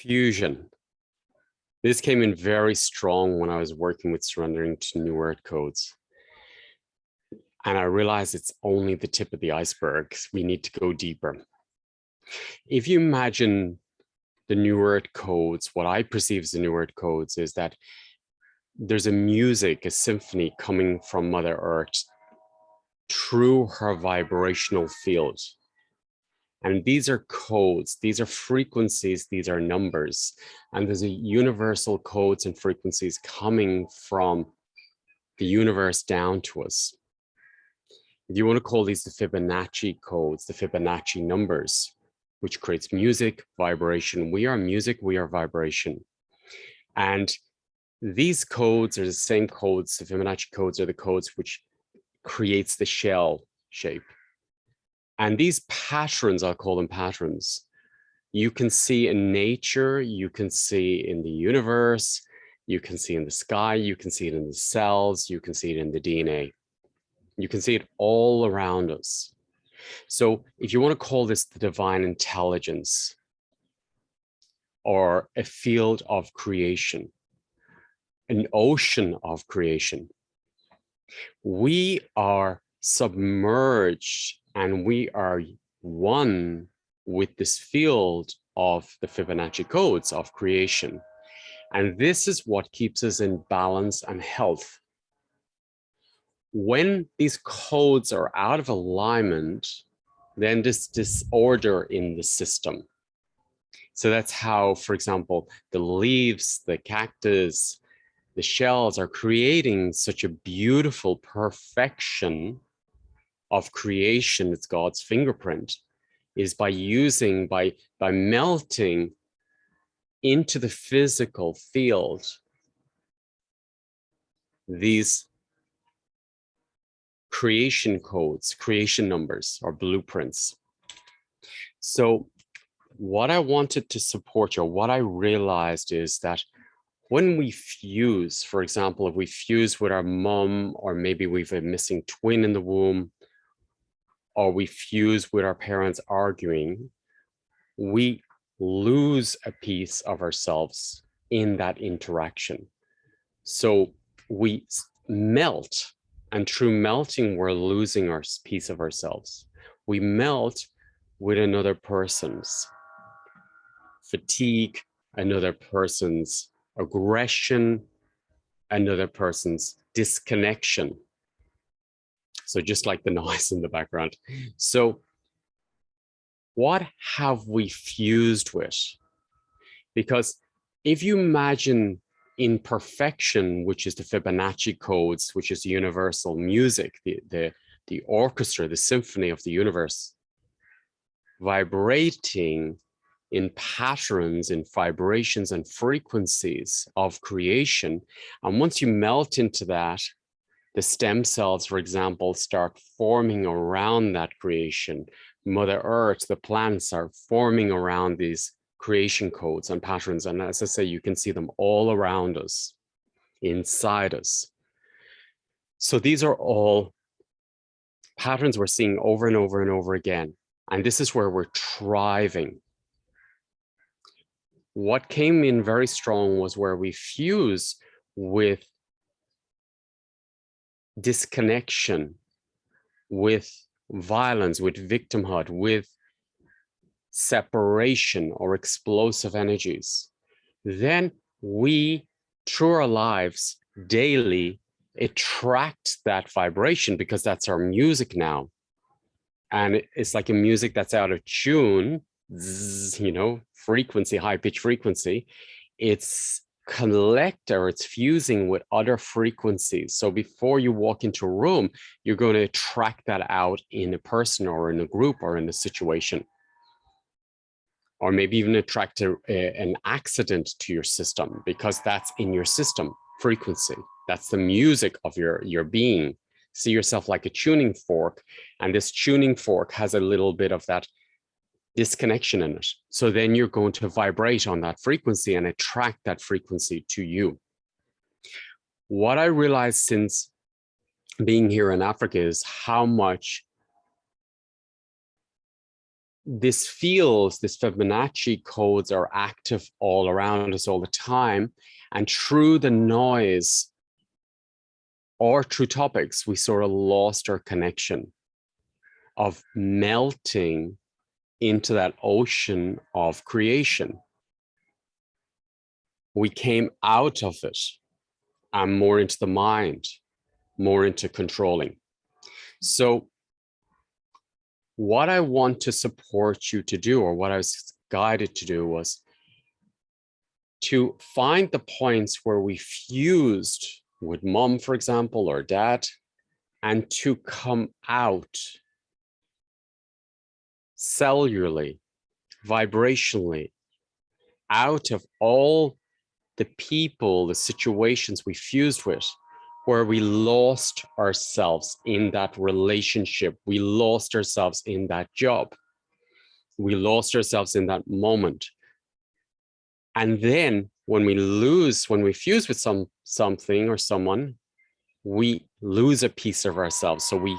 Fusion. This came in very strong when I was working with surrendering to New Earth codes. And I realized it's only the tip of the iceberg. We need to go deeper. If you imagine the New Earth codes, what I perceive as the New Earth codes is that there's a music, a symphony coming from Mother Earth through her vibrational field. And these are codes, these are frequencies, these are numbers. And there's a universal codes and frequencies coming from the universe down to us. If you want to call these the Fibonacci codes, the Fibonacci numbers, which creates music, vibration. We are music, we are vibration. And these codes are the same codes, the Fibonacci codes are the codes which creates the shell shape. And these patterns, I'll call them patterns, you can see in nature, you can see in the universe, you can see in the sky, you can see it in the cells, you can see it in the DNA. You can see it all around us. So if you want to call this the divine intelligence or a field of creation, an ocean of creation, we are submerged and we are one with this field of the Fibonacci codes of creation. And this is what keeps us in balance and health. When these codes are out of alignment, then there's disorder in the system. So that's how, for example, the leaves, the cactus, the shells are creating such a beautiful perfection of creation. It's God's fingerprint, is by using, by melting into the physical field these creation codes, creation numbers, or blueprints. So what I wanted to support you, what I realized is that when we fuse, for example, if we fuse with our mom, or maybe we've a missing twin in the womb, or we fuse with our parents arguing, we lose a piece of ourselves in that interaction. So we melt, and through melting, we're losing our piece of ourselves. We melt with another person's fatigue, another person's aggression, another person's disconnection. So just like the noise in the background. So what have we fused with? Because if you imagine imperfection, which is the Fibonacci codes, which is universal music, the orchestra, the symphony of the universe, vibrating in patterns, in vibrations and frequencies of creation. And once you melt into that, the stem cells, for example, start forming around that creation. Mother Earth, the plants are forming around these creation codes and patterns. And as I say, you can see them all around us, inside us. So these are all patterns we're seeing over and over and over again. And this is where we're thriving. What came in very strong was where we fuse with disconnection, with violence, with victimhood, with separation or explosive energies. Then we, through our lives daily, attract that vibration because that's our music now. And it's like a music that's out of tune, you know, frequency, high pitch frequency. It's it's fusing with other frequencies. So before you walk into a room, you're going to attract that out in a person or in a group or in a situation. Or maybe even attract an accident to your system because that's in your system frequency. That's the music of your being. See yourself like a tuning fork, and this tuning fork has a little bit of that disconnection in it. So then you're going to vibrate on that frequency and attract that frequency to you. What I realized since being here in Africa is how much this fields, this Fibonacci codes are active all around us all the time. And through the noise or through topics, we sort of lost our connection of melting into that ocean of creation. We came out of it and more into the mind, more into controlling. So what I want to support you to do, or what I was guided to do, was to find the points where we fused with mom, for example, or dad, and to come out cellularly, vibrationally, out of all the people, the situations we fused with, where we lost ourselves in that relationship. We lost ourselves in that job. We lost ourselves in that moment. And then when we fuse with something or someone, we lose a piece of ourselves. So we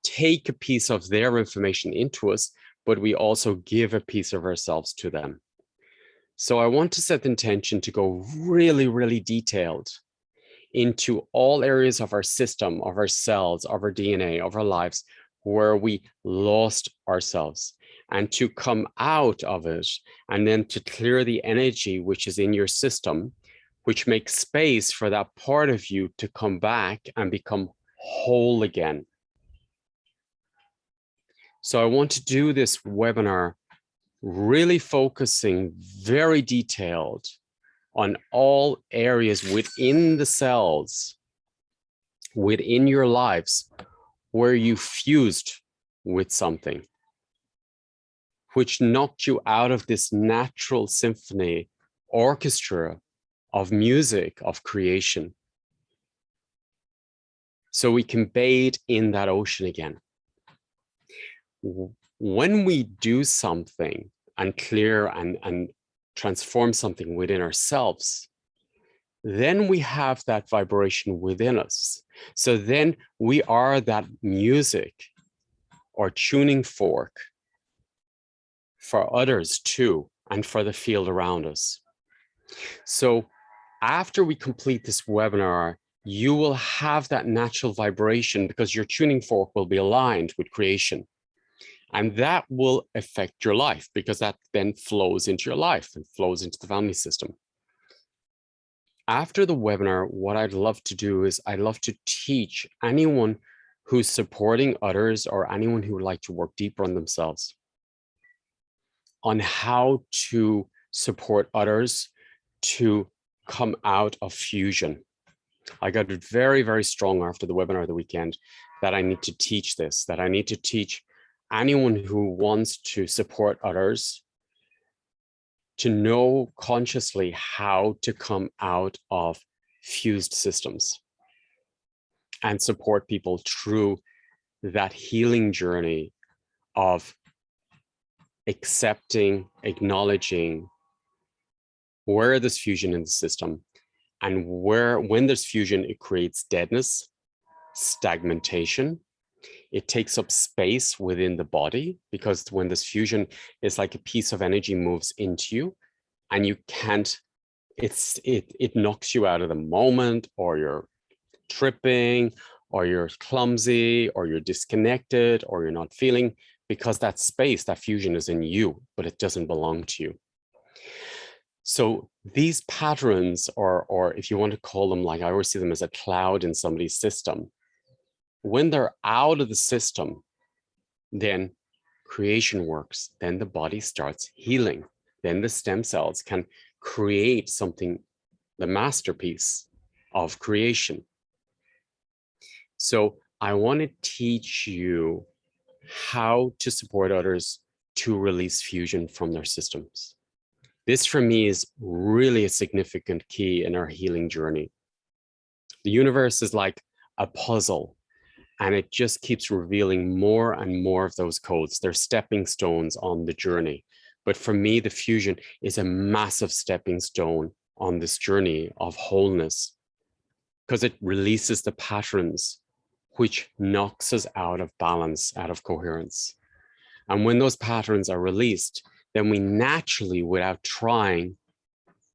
take a piece of their information into us, but we also give a piece of ourselves to them. So I want to set the intention to go really, really detailed into all areas of our system, of our cells, of our DNA, of our lives, where we lost ourselves, and to come out of it, and then to clear the energy which is in your system, which makes space for that part of you to come back and become whole again. So I want to do this webinar really focusing very detailed on all areas within the cells, within your lives, where you fused with something, which knocked you out of this natural symphony orchestra of music, of creation. So we can bathe in that ocean again. When we do something and clear and transform something within ourselves, then we have that vibration within us. So then we are that music or tuning fork for others too, and for the field around us. So after we complete this webinar, you will have that natural vibration because your tuning fork will be aligned with creation. And that will affect your life because that then flows into your life and flows into the family system. After the webinar, what I'd love to do is I'd love to teach anyone who's supporting others or anyone who would like to work deeper on themselves on how to support others to come out of fusion. I got it very, very strong after the webinar the weekend that I need to teach this, that I need to teach anyone who wants to support others to know consciously how to come out of fused systems and support people through that healing journey of accepting, acknowledging where there's fusion in the system, and when there's fusion, it creates deadness, stagnation. It takes up space within the body because when this fusion is like a piece of energy moves into you and you can't, it knocks you out of the moment, or you're tripping, or you're clumsy, or you're disconnected, or you're not feeling, because that space, that fusion is in you, but it doesn't belong to you. So these patterns, or if you want to call them, like I always see them as a cloud in somebody's system, when they're out of the system, then creation works. Then the body starts healing. Then the stem cells can create something, the masterpiece of creation. So I want to teach you how to support others to release fusion from their systems. This for me is really a significant key in our healing journey. The universe is like a puzzle, and it just keeps revealing more and more of those codes. They're stepping stones on the journey. But for me, the fusion is a massive stepping stone on this journey of wholeness, because it releases the patterns which knocks us out of balance, out of coherence. And when those patterns are released, then we naturally, without trying,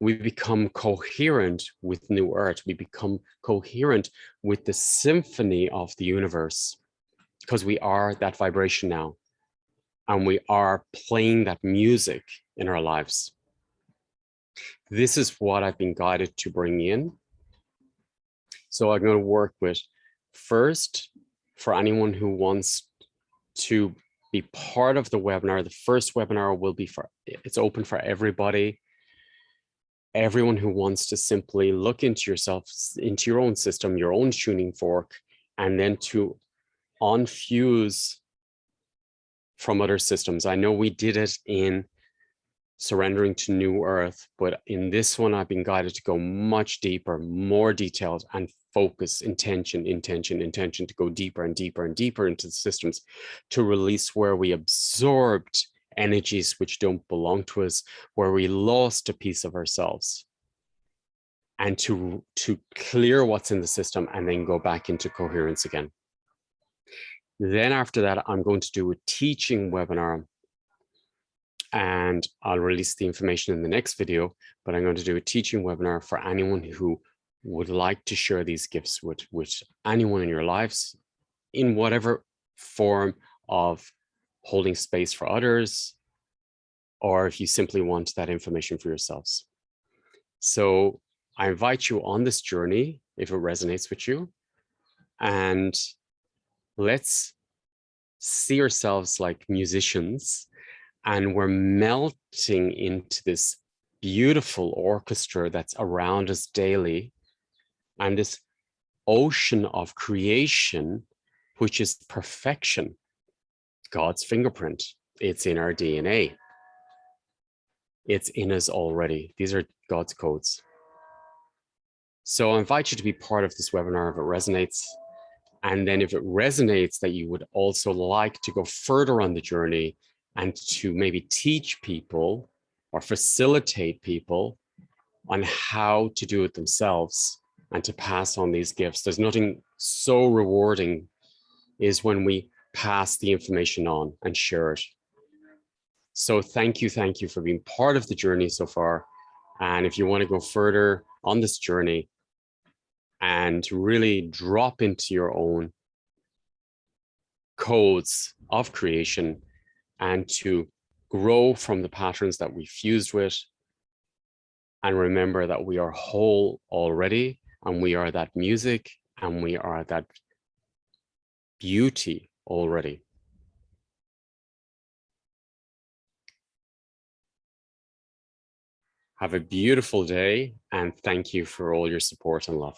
we become coherent with New Earth. We become coherent with the symphony of the universe, because we are that vibration now. And we are playing that music in our lives. This is what I've been guided to bring in. So I'm going to work with, first, for anyone who wants to be part of the webinar, the first webinar will be it's open for everybody. Everyone who wants to simply look into yourself, into your own system, your own tuning fork, and then to unfuse from other systems. I know we did it in Surrendering to New Earth, but in this one, I've been guided to go much deeper, more detailed, and focus, intention to go deeper and deeper and deeper into the systems, to release where we absorbed energies which don't belong to us, where we lost a piece of ourselves, and to clear what's in the system and then go back into coherence again. Then after that, I'm going to do a teaching webinar, and I'll release the information in the next video, but I'm going to do a teaching webinar for anyone who would like to share these gifts with anyone in your lives, in whatever form of holding space for others, or if you simply want that information for yourselves. So I invite you on this journey, if it resonates with you, and let's see ourselves like musicians, and we're melting into this beautiful orchestra that's around us daily, and this ocean of creation, which is perfection, God's fingerprint. It's in our DNA. It's in us already. These are God's codes. So I invite you to be part of this webinar if it resonates. And then if it resonates that you would also like to go further on the journey and to maybe teach people or facilitate people on how to do it themselves and to pass on these gifts. There's nothing so rewarding is when we pass the information on and share it. So thank you for being part of the journey so far. And if you want to go further on this journey and really drop into your own codes of creation and to grow from the patterns that we fused with, and remember that we are whole already, and we are that music, and we are that beauty already. Have a beautiful day, and thank you for all your support and love.